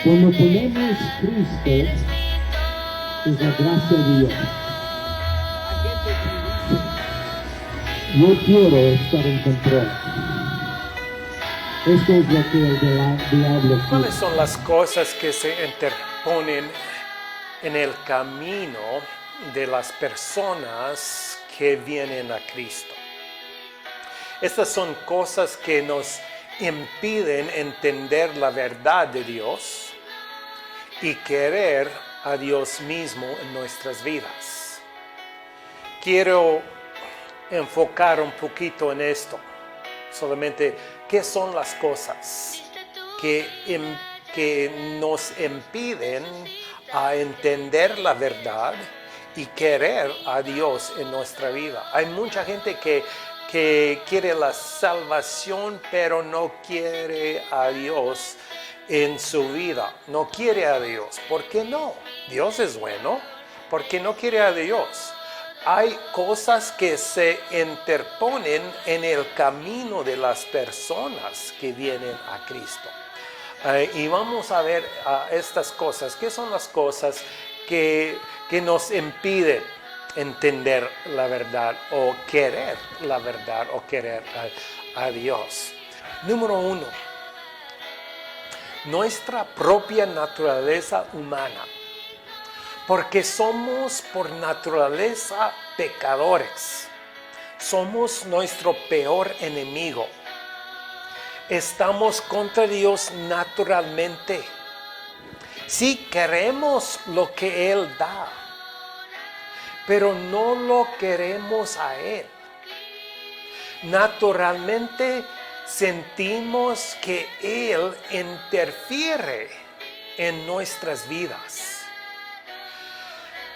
Cuando ponemos Cristo, es la gracia de Dios. Yo quiero estar en control. Esto es lo que el diablo quiere. ¿Cuáles son las cosas que se interponen en el camino de las personas que vienen a Cristo? Estas son cosas que nos impiden entender la verdad de Dios y querer a Dios mismo en nuestras vidas. Quiero enfocar un poquito en esto. Solamente, ¿qué son las cosas que nos impiden a entender la verdad y querer a Dios en nuestra vida? Hay mucha gente que quiere la salvación, pero no quiere a Dios en su vida. No quiere a Dios. ¿Por qué no? Dios es bueno. ¿Por qué no quiere a Dios? Hay cosas que se interponen en el camino de las personas que vienen a Cristo. Y vamos a ver estas cosas. ¿Qué son las cosas que nos impiden entender la verdad o querer la verdad o querer a Dios? Número 1, nuestra propia naturaleza humana. Porque somos por naturaleza pecadores. Somos nuestro peor enemigo. Estamos contra Dios naturalmente. Sí queremos lo que Él da, pero no lo queremos a Él. Naturalmente sentimos que Él interfiere en nuestras vidas.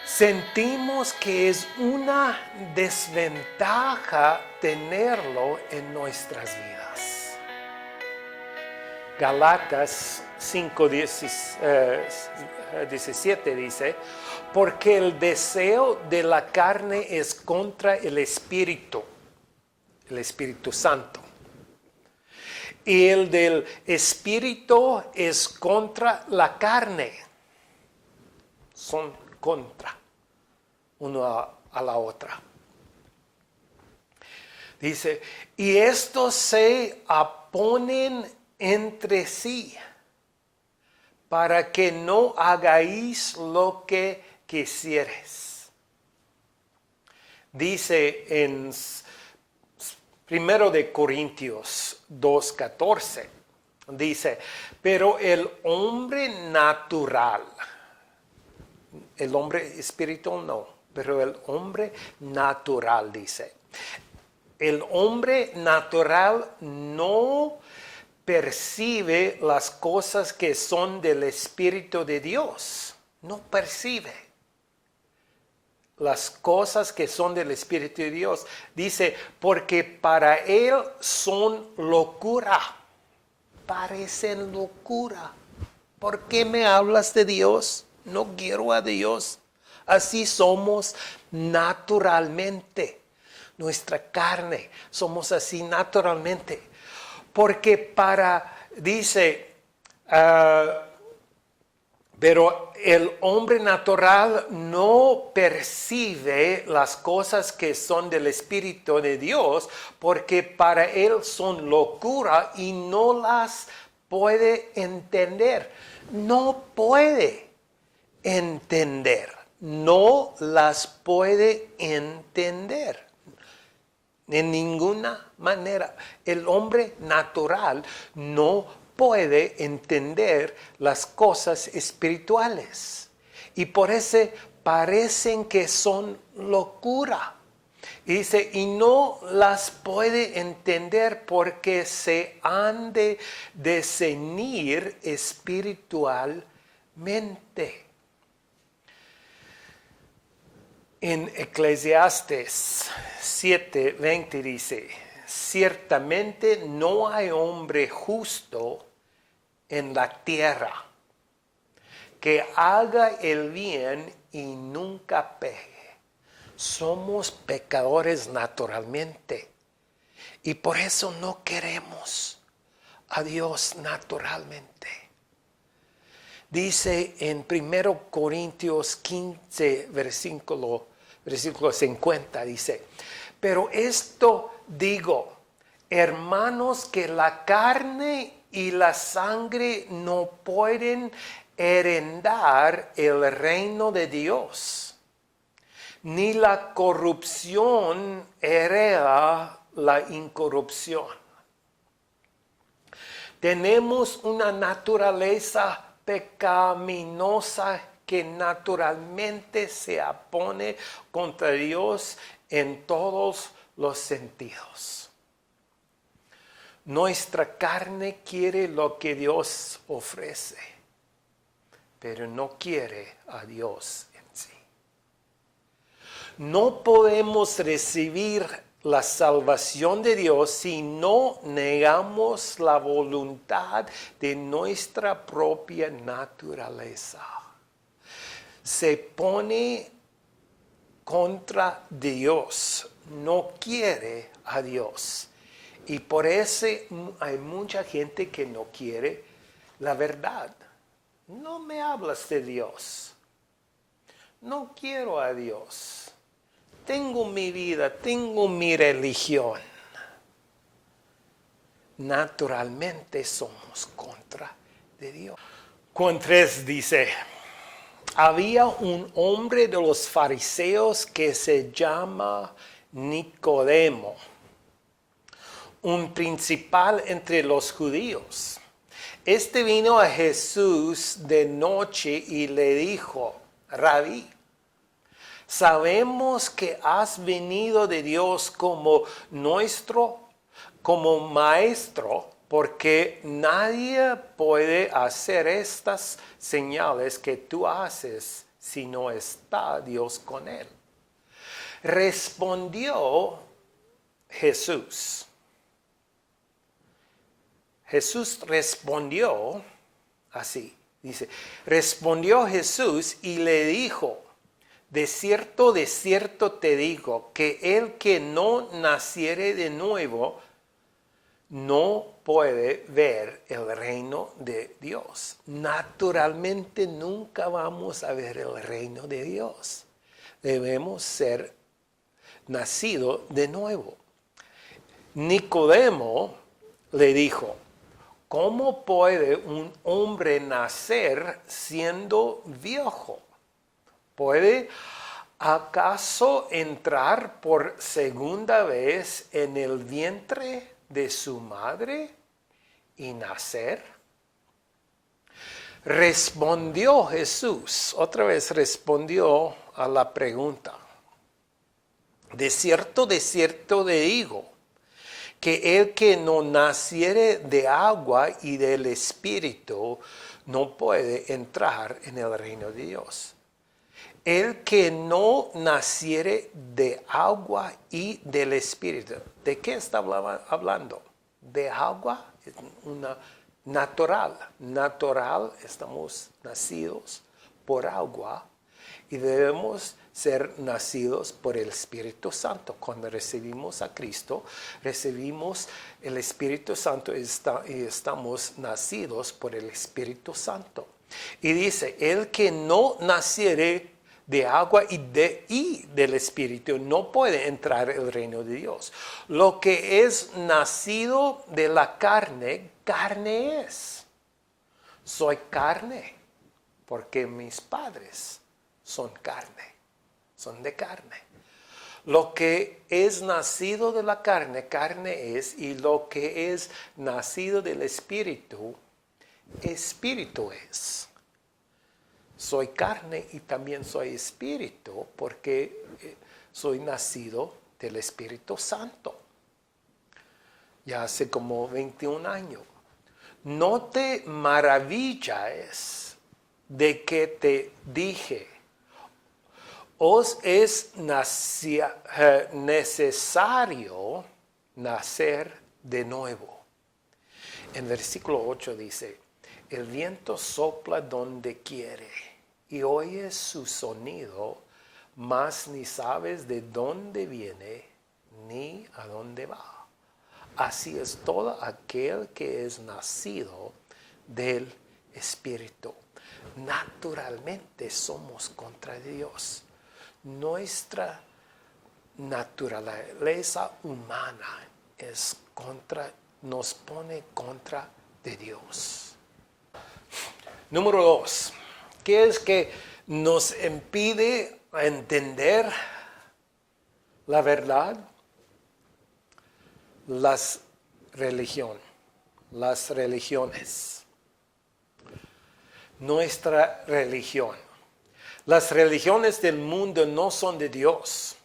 Sentimos que es una desventaja tenerlo en nuestras vidas. Galatas 5:17 dice, porque el deseo de la carne es contra el Espíritu Santo. Y el del Espíritu es contra la carne. Son contra uno a la otra. Dice, y estos se oponen entre sí para que no hagáis lo que quisieres. Dice en 1 Corintios 2:14, dice, pero el hombre natural, el hombre espiritual no, pero el hombre natural dice. El hombre natural no percibe las cosas que son del Espíritu de Dios. No percibe las cosas que son del Espíritu de Dios. Dice, porque para él son locura. Parecen locura. ¿Por qué me hablas de Dios? No quiero a Dios. Así somos naturalmente. Nuestra carne, somos así naturalmente. Porque dice, pero el hombre natural no percibe las cosas que son del Espíritu de Dios, porque para él son locura y no las puede entender. No puede entender, no las puede entender de ninguna manera. El hombre natural no puede entender las cosas espirituales y por eso parecen que son locura. Y dice, y no las puede entender porque se han de discernir espiritualmente. En Eclesiastes 7:20 dice, ciertamente no hay hombre justo en la tierra que haga el bien y nunca pegue. Somos pecadores naturalmente y por eso no queremos a Dios naturalmente. Dice en 1 Corintios 15, versículo 50, dice, pero esto digo, hermanos, que la carne y la sangre no pueden heredar el reino de Dios, ni la corrupción hereda la incorrupción. Tenemos una naturaleza pecaminosa que naturalmente se opone contra Dios en todos los sentidos. Nuestra carne quiere lo que Dios ofrece, pero no quiere a Dios en sí. No podemos recibir la salvación de Dios si no negamos la voluntad de nuestra propia naturaleza. Se pone contra Dios, no quiere a Dios. Y por eso hay mucha gente que no quiere la verdad. No me hablas de Dios. No quiero a Dios. Tengo mi vida, tengo mi religión. Naturalmente somos contra de Dios. Juan 3 dice, había un hombre de los fariseos que se llama Nicodemo, un principal entre los judíos. Este vino a Jesús de noche y le dijo, Rabí, sabemos que has venido de Dios como maestro, porque nadie puede hacer estas señales que tú haces si no está Dios con él. Respondió Jesús. Jesús respondió así, dice, respondió Jesús y le dijo, de cierto te digo, que el que no naciere de nuevo, no puede ver el reino de Dios. Naturalmente nunca vamos a ver el reino de Dios. Debemos ser nacidos de nuevo. Nicodemo le dijo, ¿cómo puede un hombre nacer siendo viejo? ¿Puede acaso entrar por segunda vez en el vientre de su madre y nacer? Respondió Jesús, otra vez respondió a la pregunta. De cierto te digo, que el que no naciere de agua y del Espíritu no puede entrar en el reino de Dios. El que no naciere de agua y del Espíritu. ¿De qué está hablando? De agua, una natural. Natural, estamos nacidos por agua y debemos ser nacidos por el Espíritu Santo. Cuando recibimos a Cristo, recibimos el Espíritu Santo y estamos nacidos por el Espíritu Santo. Y dice, el que no naciere de agua y del Espíritu no puede entrar en el reino de Dios. Lo que es nacido de la carne, carne es. Soy carne, porque mis padres son carne, son de carne. Lo que es nacido de la carne, carne es, y lo que es nacido del Espíritu, Espíritu es. Soy carne y también soy espíritu porque soy nacido del Espíritu Santo. Ya hace como 21 años. No te maravilles de que te dije, os es necesario nacer de nuevo. En versículo 8 dice, el viento sopla donde quiere y oyes su sonido, mas ni sabes de dónde viene ni a dónde va. Así es todo aquel que es nacido del Espíritu. naturalmente somos contra Dios. Nuestra naturaleza humana nos pone contra de Dios. Número 2. ¿Qué es que nos impide entender la verdad? Las religiones. Nuestra religión. Las religiones del mundo no son de Dios.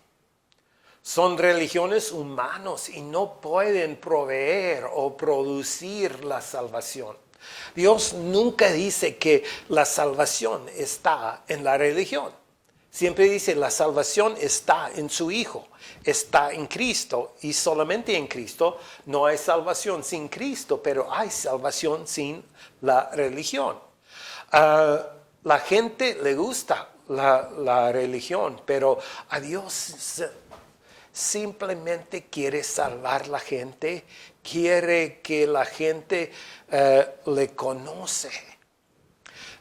Son religiones humanos y no pueden proveer o producir la salvación. Dios nunca dice que la salvación está en la religión. Siempre dice la salvación está en su Hijo, está en Cristo y solamente en Cristo. No hay salvación sin Cristo, pero hay salvación sin la religión. La gente le gusta la religión, pero a Dios simplemente quiere salvar la gente, quiere que la gente le conoce.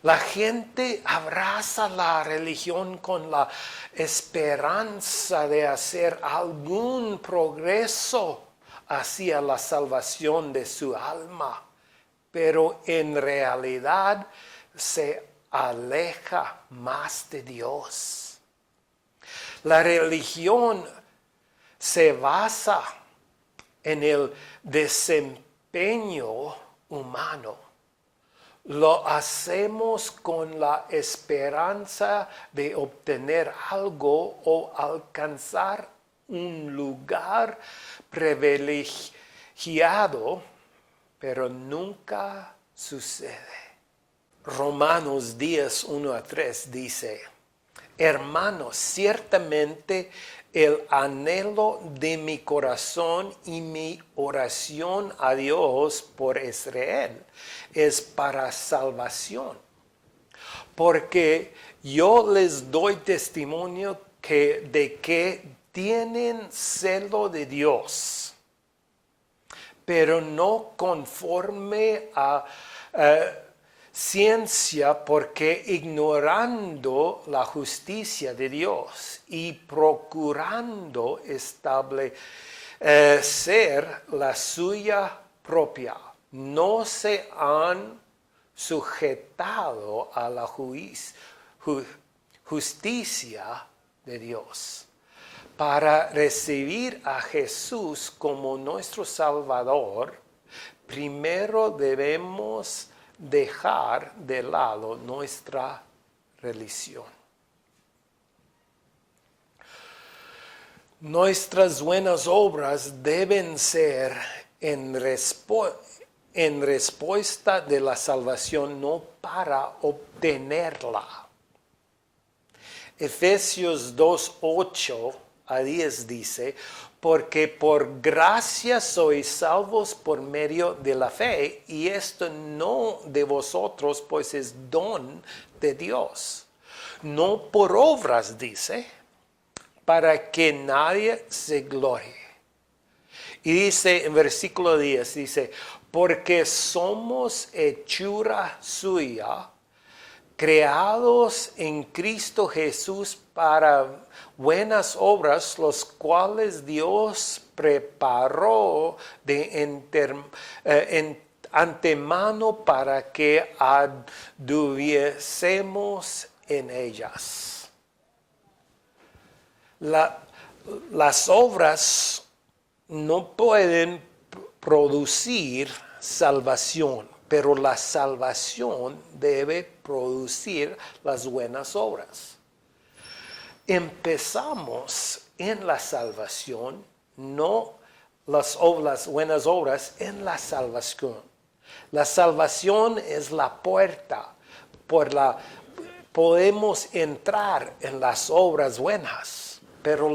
La gente abraza la religión con la esperanza de hacer algún progreso hacia la salvación de su alma, pero en realidad se aleja más de Dios. La religión se basa en el desempeño humano. Lo hacemos con la esperanza de obtener algo o alcanzar un lugar privilegiado, pero nunca sucede. Romanos 10, 1-3 dice: hermanos, ciertamente el anhelo de mi corazón y mi oración a Dios por Israel es para salvación. Porque yo les doy testimonio de que tienen celo de Dios, pero no conforme a ciencia, porque ignorando la justicia de Dios y procurando establecer la suya propia, no se han sujetado a la justicia de Dios. Para recibir a Jesús como nuestro Salvador, primero debemos dejar de lado nuestra religión. Nuestras buenas obras deben ser en respuesta de la salvación, no para obtenerla. Efesios 2, 8-10 dice: porque por gracia sois salvos por medio de la fe, y esto no de vosotros, pues es don de Dios. No por obras, dice, para que nadie se glorie. Y dice en versículo 10, dice: porque somos hechura suya, creados en Cristo Jesús para buenas obras, los cuales Dios preparó de antemano para que anduviésemos en ellas. Las obras no pueden producir salvación, pero la salvación debe producir las buenas obras. Empezamos en la salvación, no las buenas obras en la salvación. La salvación es la puerta, podemos entrar en las obras buenas, pero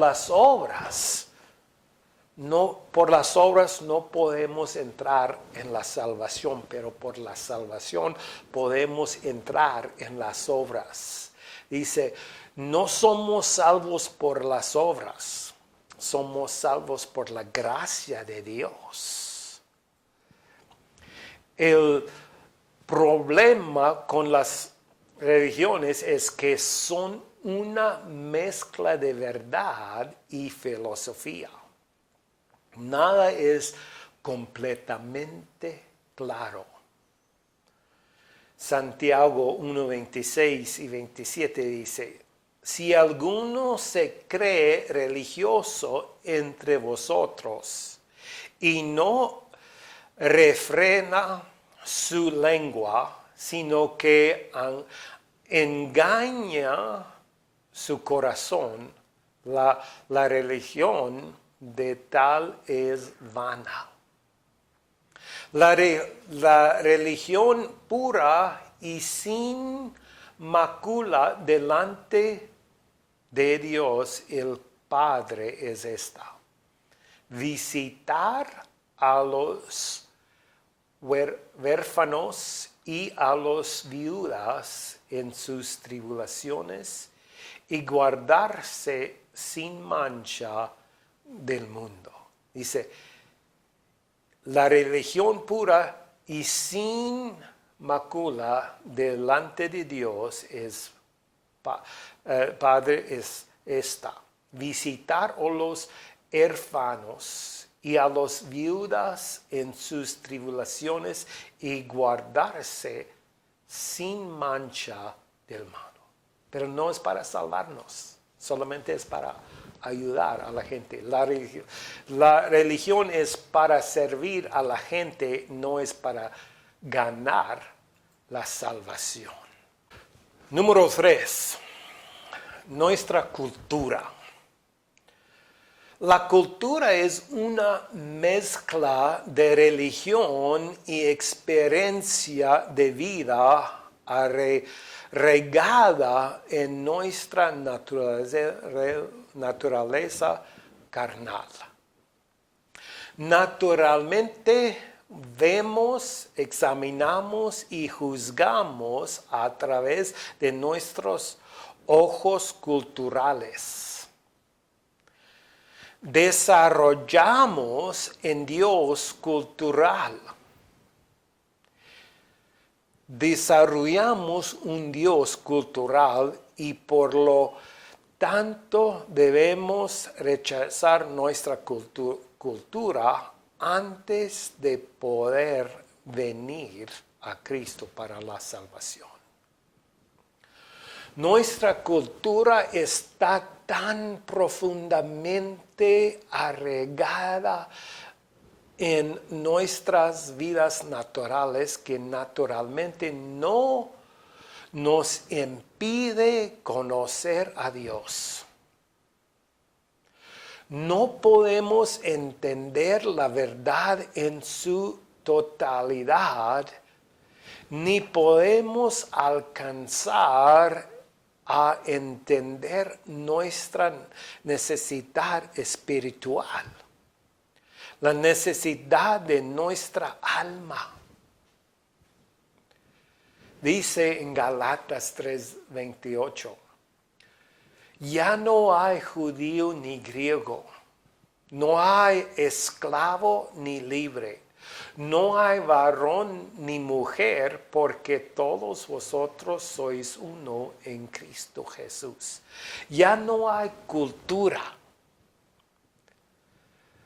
por las obras no podemos entrar en la salvación, pero por la salvación podemos entrar en las obras. Dice: no somos salvos por las obras, somos salvos por la gracia de Dios. El problema con las religiones es que son una mezcla de verdad y filosofía. Nada es completamente claro. Santiago 1:26 y 27 dice, si alguno se cree religioso entre vosotros y no refrena su lengua, sino que engaña su corazón, la religión de tal es vana. La religión pura y sin mácula delante de Dios el Padre es esta: visitar a los huérfanos y a los viudas en sus tribulaciones y guardarse sin mancha del mundo. Dice, la religión pura y sin mácula delante de Dios Padre es esta: visitar a los huérfanos y a los viudas en sus tribulaciones y guardarse sin mancha del malo. Pero no es para salvarnos, solamente es para ayudar a la gente. La religión es para servir a la gente, no es para ganar la salvación. Número 3, nuestra cultura. La cultura es una mezcla de religión y experiencia de vida regada en nuestra naturaleza carnal. Naturalmente vemos, examinamos y juzgamos a través de nuestros ojos culturales. Desarrollamos en Dios cultural. Desarrollamos un Dios cultural y por lo tanto debemos rechazar nuestra cultura antes de poder venir a Cristo para la salvación. Nuestra cultura está tan profundamente arraigada en nuestras vidas naturales que naturalmente no nos impide conocer a Dios. No podemos entender la verdad en su totalidad, ni podemos alcanzar a entender nuestra necesidad espiritual, la necesidad de nuestra alma. Dice en Galatas 3:28, ya no hay judío ni griego, no hay esclavo ni libre, no hay varón ni mujer, porque todos vosotros sois uno en Cristo Jesús. Ya no hay cultura.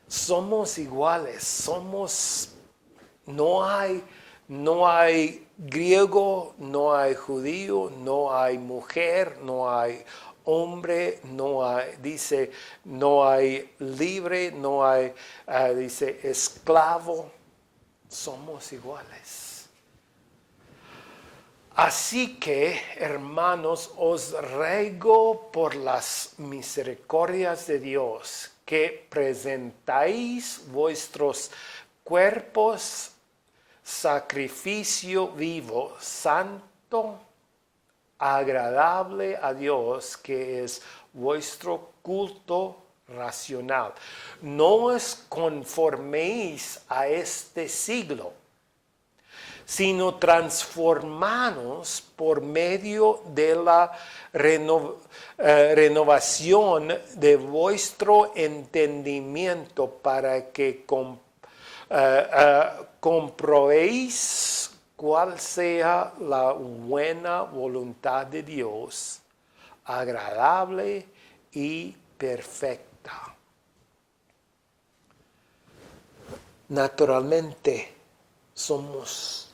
Somos iguales, no hay griego, no hay judío, no hay mujer, no hay hombre, no hay libre, no hay, dice, esclavo. Somos iguales. Así que, hermanos, os ruego por las misericordias de Dios que presentáis vuestros cuerpos sacrificio vivo, santo, agradable a Dios, que es vuestro culto racional. No os conforméis a este siglo, sino transformaos por medio de la renovación de vuestro entendimiento para que comprobéis cuál sea la buena voluntad de Dios, agradable y perfecta. Naturalmente somos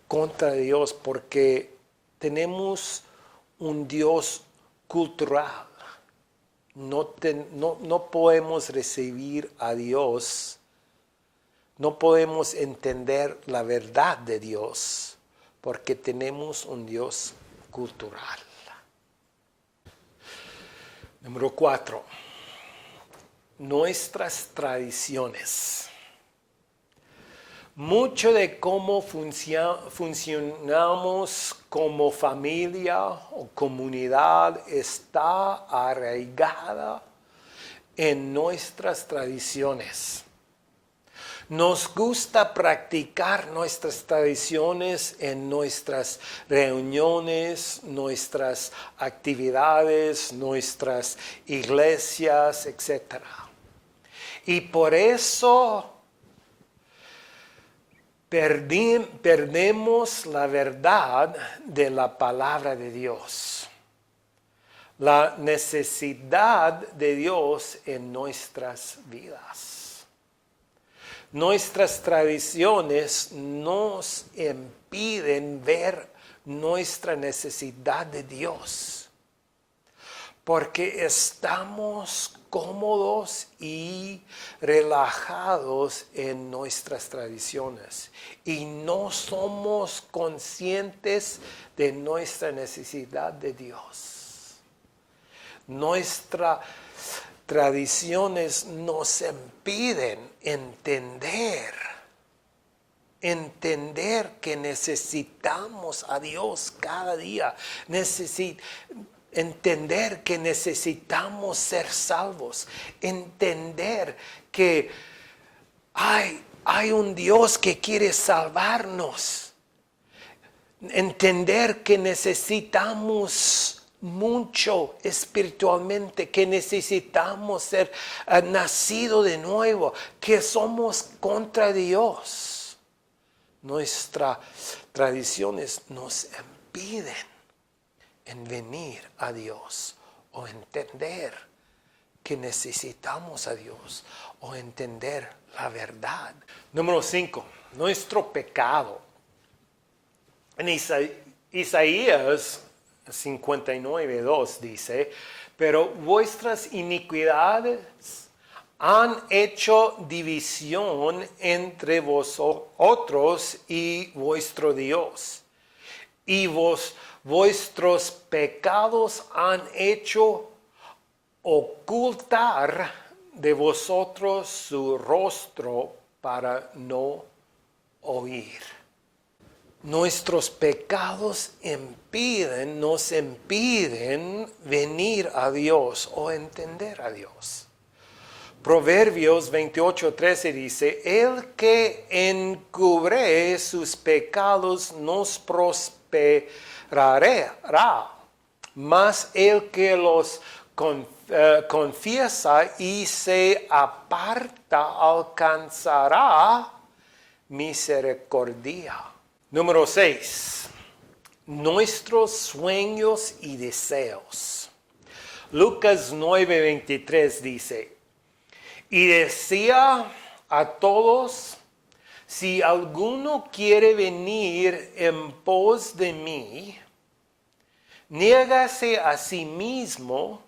contra Dios porque tenemos un Dios cultural. No podemos recibir a Dios, no podemos entender la verdad de Dios porque tenemos un Dios cultural. Número 4. Nuestras tradiciones. Mucho de cómo funcionamos como familia o comunidad está arraigada en nuestras tradiciones. Nos gusta practicar nuestras tradiciones en nuestras reuniones, nuestras actividades, nuestras iglesias, etc. Y por eso perdemos la verdad de la palabra de Dios. La necesidad de Dios en nuestras vidas. Nuestras tradiciones nos impiden ver nuestra necesidad de Dios, porque estamos cómodos y relajados en nuestras tradiciones y no somos conscientes de nuestra necesidad de Dios. Nuestras tradiciones nos impiden entender que necesitamos a Dios cada día, entender que necesitamos ser salvos, entender que hay un Dios que quiere salvarnos, entender que necesitamos mucho espiritualmente, que necesitamos ser nacido de nuevo, que somos contra Dios. Nuestras tradiciones nos impiden en venir a Dios o entender que necesitamos a Dios o entender la verdad. Número 5, nuestro pecado. En Isaías 59:2 dice, pero vuestras iniquidades han hecho división entre vosotros y vuestro Dios, y vuestros pecados han hecho ocultar de vosotros su rostro para no oír. Nuestros pecados nos impiden venir a Dios o entender a Dios. Proverbios 28:13 dice, el que encubre sus pecados nos prosperará, mas el que los confiesa y se aparta alcanzará misericordia. Número 6. Nuestros sueños y deseos. Lucas 9:23 dice, y decía a todos, si alguno quiere venir en pos de mí, niégase a sí mismo,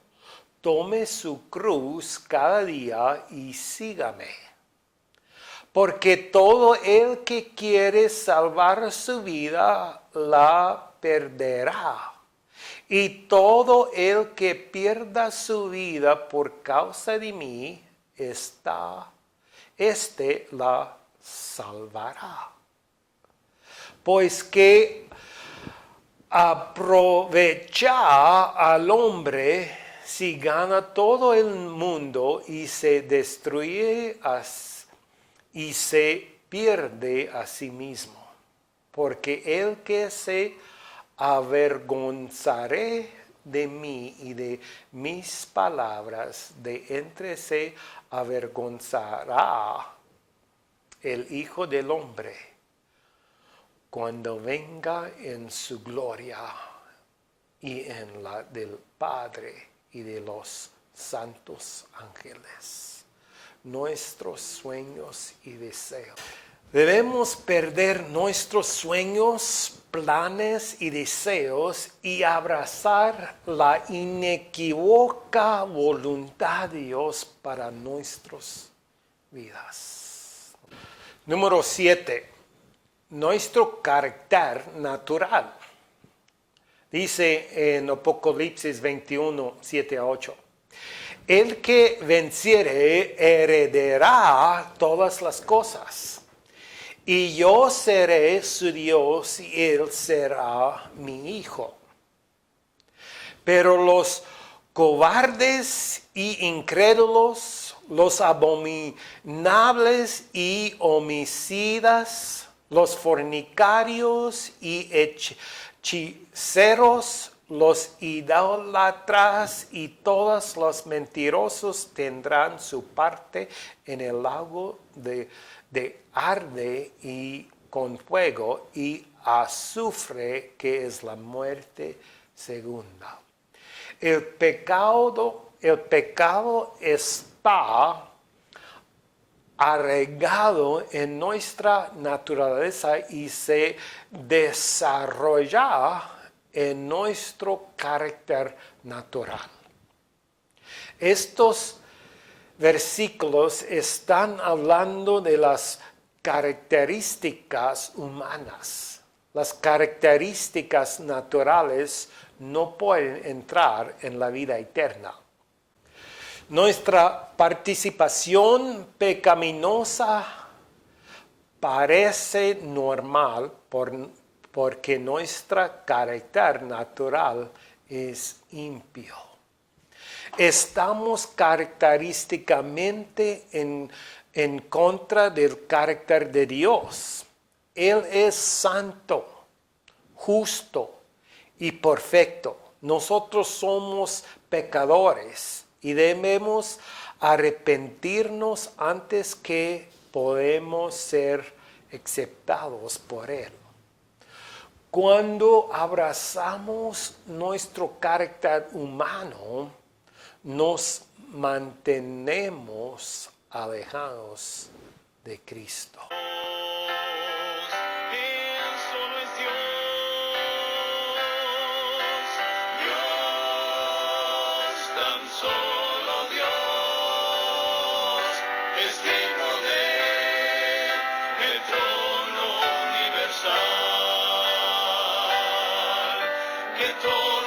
tome su cruz cada día y sígame. Porque todo el que quiere salvar su vida, la perderá. Y todo el que pierda su vida por causa de mí, la salvará. Pues que aprovecha al hombre si gana todo el mundo y se destruye y se pierde a sí mismo. Porque el que se avergonzaré de mí y de mis palabras, de entre se avergonzará el Hijo del Hombre. cuando venga en su gloria y en la del Padre y de los santos ángeles. Nuestros sueños y deseos. Debemos perder nuestros sueños, planes y deseos y abrazar la inequívoca voluntad de Dios para nuestras vidas. Número 7. Nuestro carácter natural. Dice en Apocalipsis 21, 7 a 8. El que venciere heredará todas las cosas. Y yo seré su Dios y él será mi hijo. Pero los cobardes y incrédulos, los abominables y homicidas, los fornicarios y hechiceros, los idólatras y todos los mentirosos tendrán su parte en el lago de arde y con fuego y azufre, que es la muerte segunda. El pecado está arraigado en nuestra naturaleza y se desarrolla en nuestro carácter natural. Estos versículos están hablando de las características humanas. Las características naturales no pueden entrar en la vida eterna. Nuestra participación pecaminosa parece normal porque nuestro carácter natural es impío. Estamos característicamente en contra del carácter de Dios. Él es santo, justo y perfecto. Nosotros somos pecadores y debemos arrepentirnos antes que podemos ser aceptados por Él. Cuando abrazamos nuestro carácter humano, nos mantenemos alejados de Cristo. Él solo es Dios, tan solo Dios, es digno del trono universal, que todo